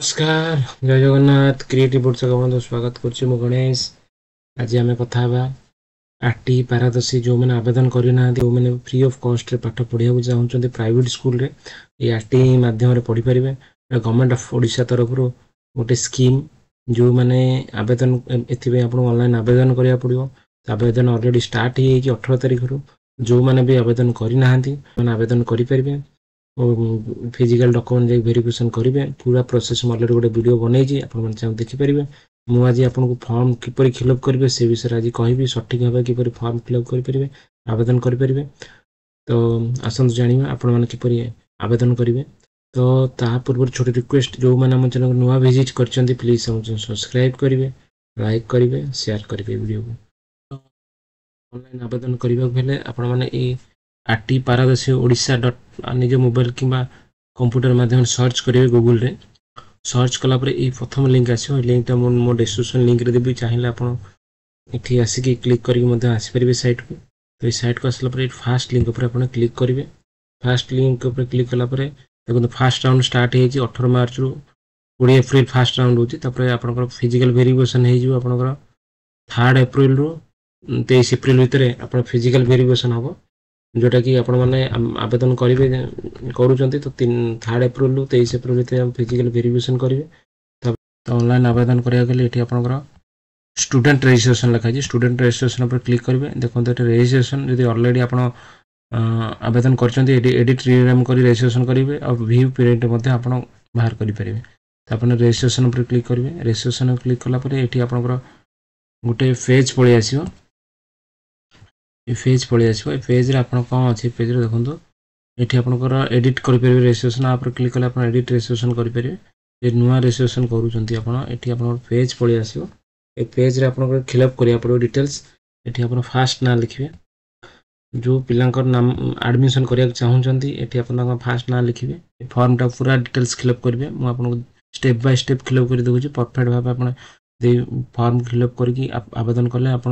नमस्कार जय Jagannath creative board बंधु स्वागत करुच्ची मु गणेश। आज आम कथा आरटी पारदर्शी जो मैंने आवेदन करना जो मैंने फ्री ऑफ कॉस्ट रे पाठ पढ़ा चाहते प्राइवेट स्कूल रे ये आरटी माध्यम पढ़ी पारे। गवर्नमेंट ऑफ ओडिशा तरफ गोटे स्कीम जो मैंने आवेदन एथि आप ऑनलाइन आवेदन करा पड़ो। आवेदन ऑलरेडी स्टार्ट हो 18 तारीख रू जो मैंने भी आवेदन करना आवेदन करें। फिजिकल डॉक्यूमेंट वेरिफिकेशन करेंगे पूरा प्रोसेस अलरेडी गोटे वीडियो बनई आप देखिपारे। मुझे आपको फॉर्म किपर फिलअप करेंगे से विषय आज कहि सठिक भाव किपर फॉर्म फिलअप करेंगे आवेदन करेंगे। तो आसतु जाना आपण मैंने किपर आवेदन करेंगे। तो ता पूर्व छोटे रिक्वेस्ट जो मैंने आम चैनल नुआ विजिट कर प्लीज सब्सक्राइब करेंगे, लाइक करेंगे, शेयर करेंगे वीडियो को। ऑनलाइन आवेदन करने आपण मैंने आरटी पारदर्शी ओडिशा डट निज मोबाइल कि कंप्यूटर माध्यम सर्च करेंगे गूगल रे सर्च कलापर ये प्रथम लिंक आसो लिंकटा मो डिस्क्रिप्शन लिंक रे देवी चाहिए आपड़ी आसिक क्लिक करके आसपारे सैट को। तो ये सैट को आसापर फास्ट लिंक उपर आप क्लिक करेंगे। फास्ट लिंक उपर क्लिक कलापर देखो फास्ट राउंड स्टार्ट हो 18 मार्च रू 20 एप्रिल फास्ट राउंड होती आप फिजिकल वेरिफिकेशन हो 3 एप्रिल रू 23 एप्रिल भितर आप फिजिकल वेरिफिकेशन हम जोटा कि आपण मैंने आवेदन करेंगे करुँच। तो 3 एप्रिल रू 23 एप्रिल भितर फिजिकल वेरिफिकेशन करेंगे। तो ऑनलाइन आवेदन कराया ये आपंकर स्टूडेंट रजिस्ट्रेशन लिखाई स्टूडेंट रजिस्ट्रेशन पर क्लिक करेंगे। देखो ये रजिस्ट्रेशन जब ऑलरेडी आप आवेदन कर एडिट रीनेम कर रजिस्ट्रेशन करेंगे और व्यू पीरियड आप बाहर करेंगे। तो आप रजिस्ट्रेशन पर क्लिक करेंगे। रजिस्ट्रेशन क्लिक कलापर ये आपंकर गोटे पेज पलि आसो पेज पलि आसो पेज आप कौन अच्छे पेज देखो ये आपंकर एडिट करेंगे रजिस्ट्रेशन आप क्लिक कले आप एडिट रजिस्ट्रेशन करेंगे। ये नुआ रजिस्ट्रेशन करूँ पेज पलि आसो ए पेज रे आपन फिलअप करिया पड़ो डिटेल्स। ये आप फास्ट ना लिखिए जो पिलांकर नाम एडमिशन करिया चाहूँगी ये आप फास्ट ना लिखिए। फॉर्मटा पूरा डिटेल्स फिलअप करेंगे मुझे आपको स्टेप बाय स्टेप फिलअप कर दूसरी परफेक्ट भाव आप फॉर्म फिलअप करके आवेदन कले आप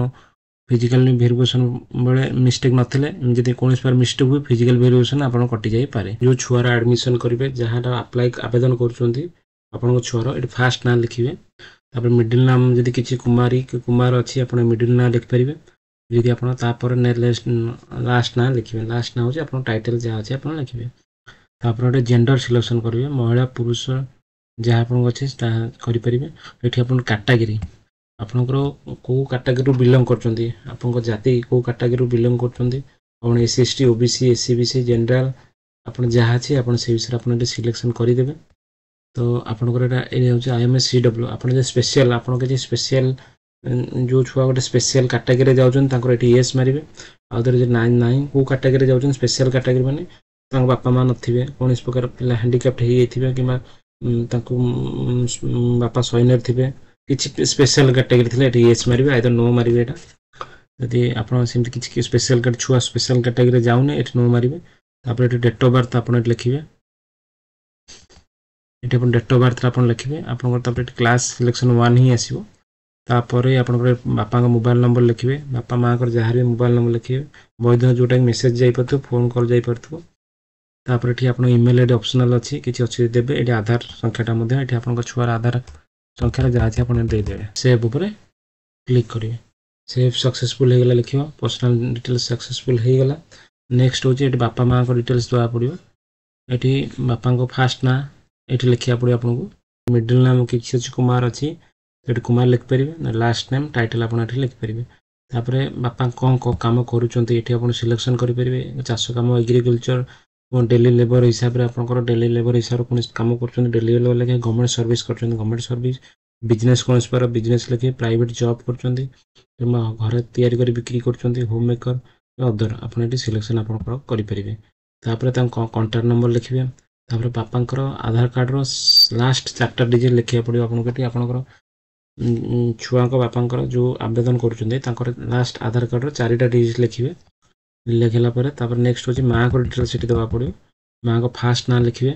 फिजिकल वेरिफिकेशन बेले मिस्टेक नथिले जदि कौन बार मिस्टेक हुए फिजिकल वेरिफिकेशन आप कटि जाई पारे। जो छुआर एडमिशन करेंगे जहाँ अप्लाई आवेदन कर छुआर ये फास्ट ना लिखिए। तापर मिडिल नाम जदि किसी कुमारी कुमार अच्छी आप मिडिल ना लिखिपारे। जदि आप लास्ट ना लिखिए लास्ट ना हो आप टाइटल जहाँ अच्छे आप लिखिए। तापर जेंडर सिलेक्शन करेंगे महिला पुरुष जहाँ आप अच्छे करेंगे। ये आप कैटेगरी आपंकर कौ कैटेगरी बिलंग कर जाति कौ कैटेगरी बिलंग कर S T OBC SC BC general आप जहाँ अच्छे आप विषय आप सिलेक्शन करदे। तो आपंकर ये आईएमएस सीडब्ल्यू आप स्पेशल आप स्पेशल जो छुआ गोटे स्पेशल कैटेगरी जाऊँच येस मारे। आउे नाइन कौ कैटेगरी जाऊँ स्पेशल कैटेगरी मैंने बापा माँ नथिबे कौन प्रकार पिला हैंडिकैप्ट हो कि बापा सैन्य थे किसी स्पेशल कैटेगरी थी येस मारे आइदर नो मारे। यदि आपमती किसी स्पेशल छुआ स्पेशल कैटेगरी जाऊने ये नो मारे। डेट ऑफ बर्थ आप लिखिए ये डेट ऑफ बर्थ आप लिखिए आप क्लास सिलेक्शन 1 ही आसो। तापर आप बापा मोबाइल नंबर लिखिए बापा माँ जहाँ भी मोबाइल नंबर लिखिए वैध जोटा मेसेज जापर फोन कॉल जापर। तापर ये आप इमेल आईडी ऑप्शनल अच्छी किसी अच्छे देवे ये आधार संख्याटा ये आप छुआर आधार संख्या जहाँ अच्छे आपदे सेव उपर क्लिक करेंगे। सेव सक्सेसफुल होगा लिखिए पर्सनल डिटेल्स सक्सेसफुल होगा। नेक्स्ट हूँ ये बापा माँ डिटेल्स देवा पड़ो ये बापा फास्ट ना ये लिखा पड़ो आपको मिडिल नाम किसी अच्छी कुमार अच्छी ये कुमार लिखिपारे ना लास्ट नेम टाइटल आप लिखिपारे। तापर बापा कौन कम कर सिलेक्शन करेंगे चाष कम एग्रीकल्चर डेली लेबर हिसाब से आप डेली लेबर हिसाब से कौन कम कर डेली लेबर लिखे गवर्नमेंट सर्विस कर गवर्नमेंट सर्विस बिजनेस कौन बार बिजनेस लिखे प्राइवेट जॉब कर घर तैयारी कर बिक्री कर होम मेकर अदर आप सिलेक्शन आप करेंगे। तापर कॉन्टैक्ट नंबर लिखिए तापर बापांकर आधार कार्ड रो लास्ट 4टा डिजिट लिखा पड़ो आपंकर छुआ बापांकर जो आवेदन कर लास्ट आधार कार्ड रो 4टा डिजिट लिखिए। लिखला नेक्स्ट हूँ माँ को डिटेल्स ये देवा पड़ो माँ को फास्ट ना लिखिए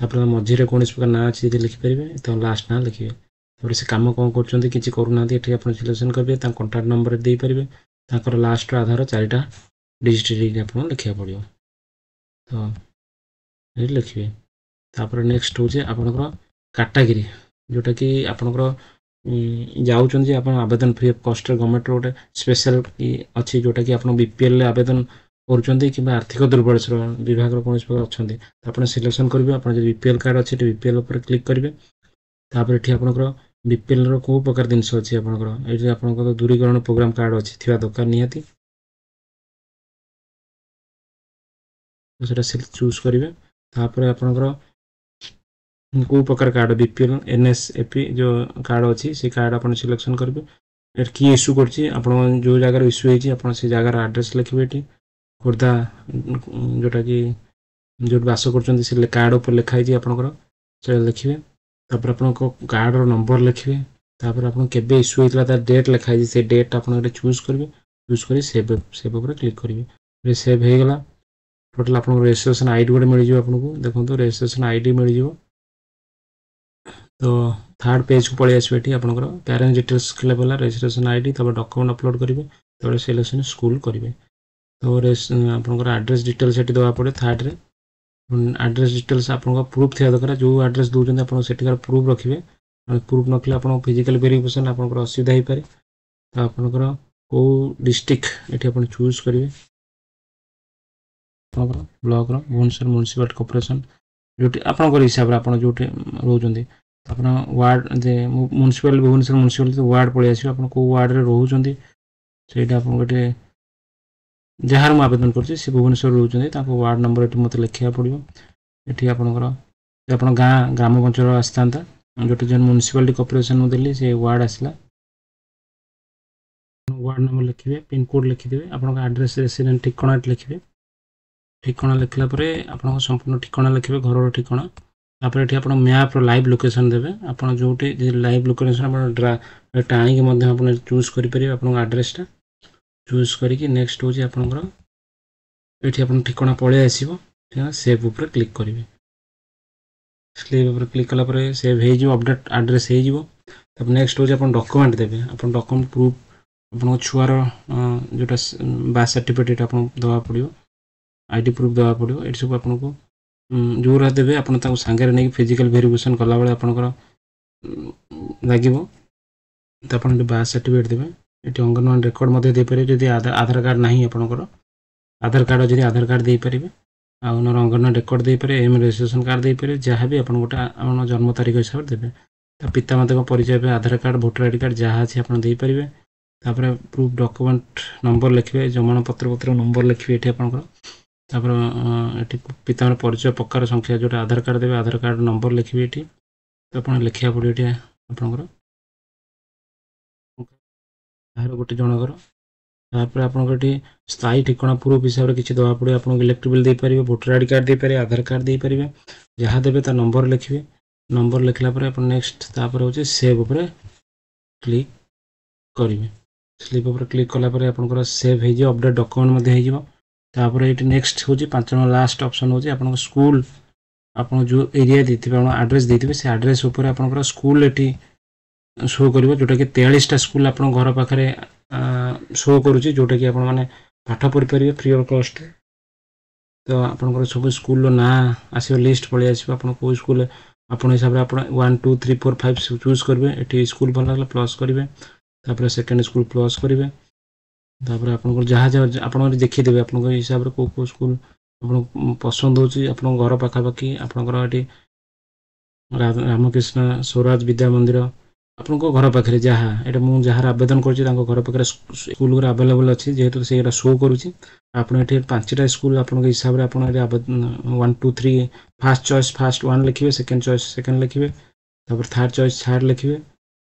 तापर मझे कौन प्रकार ना अच्छी लिखिपारे तो लास्ट ना लिखिए। तापर से कम कौन कर किसी करूना ये आप सिलेक्शन करेंगे कॉन्टैक्ट नंबर देपारे लास्ट आधार 4टा डिजिट आप लिखा पड़ो। तो ये लिखिए तापर नेक्स्ट हूँ आपंकर कैटेगरी जोटा कि आपनकर जाऊँ जे आप आवेदन फ्री ऑफ कॉस्ट गवर्नमेंट गोटे स्पेशल अच्छी जोटा कि आप बीपीएल आवेदन करुँच कि आर्थिक दुर्बल विभाग कौन अच्छा आप सिलेक्शन करेंगे आप बीपीएल कार्ड अच्छे बीपीएल उपर क्लिक करेंगे तापर ये आपंकर बीपीएल रो प्रकार जिनस अच्छी आपंकर ये आप दूरीकरण प्रोग्राम कार्ड अच्छी थी दरकार निहाती से चूज करेंगे तापर आपंकर को प्रकार कार्ड बीपीएल एनएसएपी जो कार्ड अच्छी से कार्ड आप सिलेक्शन करेंगे कि इश्यू कर जो जगार इश्यू होती से जगार एड्रेस लिखे ये खोर्धा जोटा कि जो बास कर कार्ड उपर लिखाई आपंकर से लिखे तापर आप कार्ड नंबर लिखे तापर आप केबे इश्यू होता डेट लिखाई से डेट आप चूज करेंगे चूज कर सेव उपर क्लिक करेंगे सेव हो गला टोटाल आप रजिस्ट्रेशन आईडी गोटे मिल जाए आपको देखो रजिस्ट्रेशन आईडी मिल जाए तो थर्ड पेज को पलि आसो ये आपंकर पेरेंट्स डिटेल्स क्लियर है रजिस्ट्रेशन आईडी तब डॉक्यूमेंट अपलोड करेंगे तब सिलेक्शन स्कूल करेंगे तो आपंकर एड्रेस डिटेल्स ये दवा पड़े थर्ड रे एड्रेस डिटेल्स आप प्रूफ थी दरकार जो एड्रेस दूसरे आप सेठिकार प्रूफ रखिए प्रूफ नखले आप फिजिकल वेरिफिकेशन आपंकर असुविधा हो पाए तो आपंकर कौ डिस्ट्रिक्ट ये आप चूज करेंगे ब्लॉक भुवनेश्वर म्युनिसिपालिटी कॉर्पोरेशन जो आपंकर हिसाब से आप जो रोचे अपना ward municipal Bhubaneswar municipality ward पलि आस वार्ड में रोचे से जार मुझे आवेदन कर भुवनेश्वर रोचे वार्ड नंबर ये मत लिखा पड़ो ये आपंकर आप गाँ ग्राम पंचायत आसता जो जो म्युनिसिपालिटी कॉर्पोरेशन देली से वार्ड आसला वार्ड नंबर लिखे पिनकोड लिखिदे आप एड्रेस रेसिडेंट ठिकाना लिखे ठिकाना लिखला आप संपूर्ण ठिकाना लिखे घर ठिकाना तापर ये आप मैप लाइव लोकेशन देवे आप जो लाइव लोकेशन आप टाणी चूज करेंगे आप एड्रेसटा चूज करके नेक्स्ट हूँ आपंकर ये आप ठिकाना पलि आसो सेव उपर क्लिक करेंगे सेव उपर क्लिक कलापर सेव हो अपडेट एड्रेस हो नेक्स्ट हूँ आप डॉक्यूमेंट देवे आप डॉक्यूमेंट प्रूफ आप छुआर जोटा बार्थ सर्टिफिकेट आप दवा पड़ो आईडी प्रूफ दवा पड़ो ये सब आपको जो देवे आप सांगे नहीं फिजिकल वेरिफिकेशन कला बेले आपंकर लगे तो आप बार्थ सर्टिफिकेट देवे ये अंगनवाड़ी रेकर्ड देपारे जदि आधार कार्ड ना आपंकर आधार कार्ड जब आधार कार्ड दे पारे आउन अंगनवाड़ी रेकर्ड दे पारे एम रजिस्ट्रेशन कार्ड दे पारे जहाँ भी आप गोटे जन्म तारीख हिसाब से देवे तो पिता माता परिचय आधार कार्ड भोटर आईडी कार्ड जहाँ अच्छी आप देपारे तापर प्रूफ डॉक्यूमेंट नंबर लिखे जमान पत्र नंबर लिखे ये आपंकर ये पिता परिचय प्रकार संख्या जो आधार कार्ड देवे आधार कार्ड नंबर लिखे ये तो आप लिखा पड़ो ये आपंकर गोटे जनकर तापर आपंकर ये स्थायी ठिकाना प्रूफ हिसाब से किसी दवा पड़े आपको इलेक्ट्रिक बिल दे पारे भोटर आईडी कार्ड दे पारे आधार कार्ड दे पारे जहाँ देवे ता नंबर लिखे नंबर लिखला आप नेक्स्ट तापर हूँ सेव उपर क्लिक करेंगे स्लीप उपर क्लिक कलापर आपंकर सेव हो अपडेट डॉक्यूमेंट होपर ये नेक्स्ट हूँ 5 नंबर लास्ट ऑप्शन हूँ आप स्कूल आप जो एरिया देते एड्रेस देते से एड्रेस उपर आपंकर स्कूल ये शो कर जोटा कि 43टा स्कूल आप घर पाखे शो करुच्ची जोटा कि आपने पाठ पढ़ी पारे फ्री ऑफ कॉस्ट तो आपंकर सब स्कूल ना आसो लिस्ट पलि आसो आप स्कूल आप हिसाब से आप 1 2 3 4 5 चूज करेंगे ये स्कूल भल लगे प्लस करेंगे तापर सेकेंड स्कूल प्लस करेंगे तापर आपको जहाँ जहाँ आप देखीदेवे आप हिसाब से कौ स्कूल आप पसंद हो घर पाखापाखि आपंकर ये रामकृष्ण स्वराज विद्या मंदिर आपको घर पाखे जहाँ ये मुझे जहाँ आवेदन कर घर पाखे स्कूल गुरा आवेलेबल अच्छी जेहेतु से शो करुच्ची आप 5टा स्कूल आप हिसाब से आप 1 2 3 फास्ट चॉइस फास्ट 1 लिखे सेकेंड चॉइस सेकेंड लिखे तापर थर्ड चॉइस थर्ड लिखे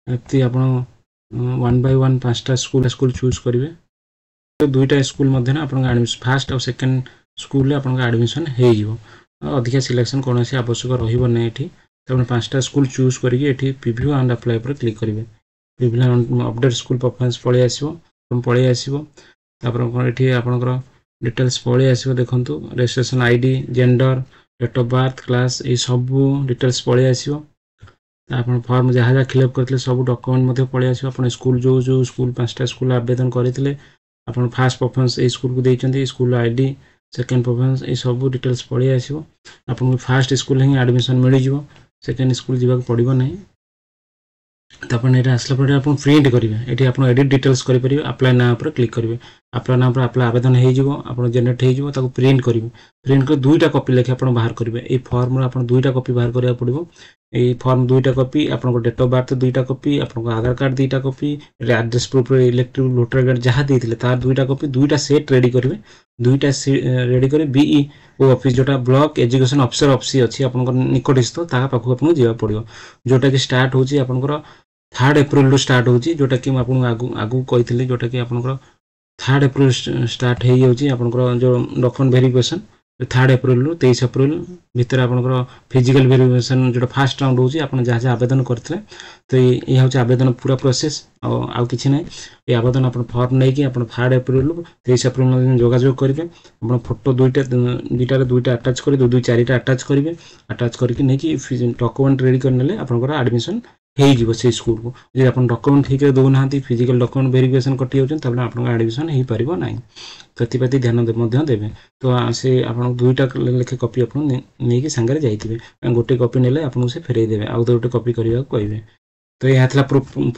एमती आप 1 by 1 5टा स्कूल चूज करेंगे तो 2टा स्कूल मध्य आप फास्ट और सेकेंड स्कूल आप एडमिशन हो अधिका सिलेक्शन कौन से आवश्यक रही ये तब 5टा स्कूल चूज करके प्रीव्यू एंड अप्लाई पर क्लिक करेंगे प्रीव्यू अपडेट स्कूल परफॉर्मेंस पलि आसो ये आपंकर डिटेल्स पलि आसो देखो registration ID gender date of birth class ये सब डिटेल्स पलि आसो आप फॉर्म जहाँ जहाँ फिलअप करते सब डॉक्यूमेंट पलि आसो आप स्कूल जो स्कूल 5टा स्कूल आवेदन करते आप फास्ट परफॉर्मेंस ये स्कूल को देते स्कूल आईडी सेकेंड परफॉर्मेंस ये सब डिटेल्स पलि आसो आपको फास्ट स्कूल ही एडमिशन मिल सेकेंड स्कूल जीवाक पड़ो ना। तापर ये आसला पर आप प्रिंट करेंगे ये आप एडिट डिटेल्स करेंगे अप्लाई ना पर क्लिक करेंगे अप्लाई ना पर अप्लाई आवेदन हो जेनेट हो प्रिंट करेंगे प्रिंट कर दुईटा कॉपी लेखे आप बाहर करेंगे ये फॉर्म आप दुईटा कॉपी बाहर करा पड़ो ये फॉर्म दुईटा कॉपी आपको डेट ऑफ बर्थ दुईटा कॉपी आपको आधार कार्ड दुईटा copy address proof electric voter card जहाँ देते तार दुईटा कॉपी दुईटा सेट रेडी करेंगे दुईटा रेडी कर बीईओ ऑफिस जोटा ब्लॉक एजुकेशन ऑफिसर ऑफिस अच्छी आप निकटस्थ पाखक आपको जावाक पड़ो जोटा कि स्टार्ट होची आपनकर 3 एप्रिल रु स्टार्ट होची जोटा कि आपन आगु कहितले जोटा कि आपनकर 3 एप्रिल स्टार्ट हे होची आपनकर जो डॉक्यूमेंट वेरिफिकेशन 3 एप्रिल रु 23 एप्रिल भीतर आपनकर फिजिकल वेरिफिकेशन जोटा फर्स्ट राउंड होची आपन जहाँ जहाँ आवेदन करथिले तो ये होची आवेदन पूरा प्रोसेस आ किछि नै ये आवेदन आपन फॉर्म नै कि आपन 3 एप्रिल रु 23 एप्रिल में जोगाजोग करिवे आपन फोटो दुईटा अटैच करि दो चारिटा अटैच करिवे अटैच करके नै कि डॉक्यूमेंट रेडी करनेले आपनकर एडमिशन हो स्कूल को जब आप डॉक्यूमेंट ठीक दौना फिजिकल डॉक्यूमेंट वेरिफिकेशन कटि जाऊँ आप एडमिशन हो पार ना कति ध्यान देवे तो से आप दुईटा लेखे कॉपी आप नहीं सांगे जाइए गोटे कॉपी नेले आपको से फेरई देवे आउ गोटे कॉपी करने को कहे तो यह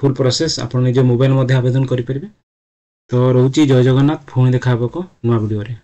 फुल प्रोसेस आप निज मोबाइल आवेदन करेंगे तो रोचे जय जगन्नाथ पुणी देखा नुआ वीडियो।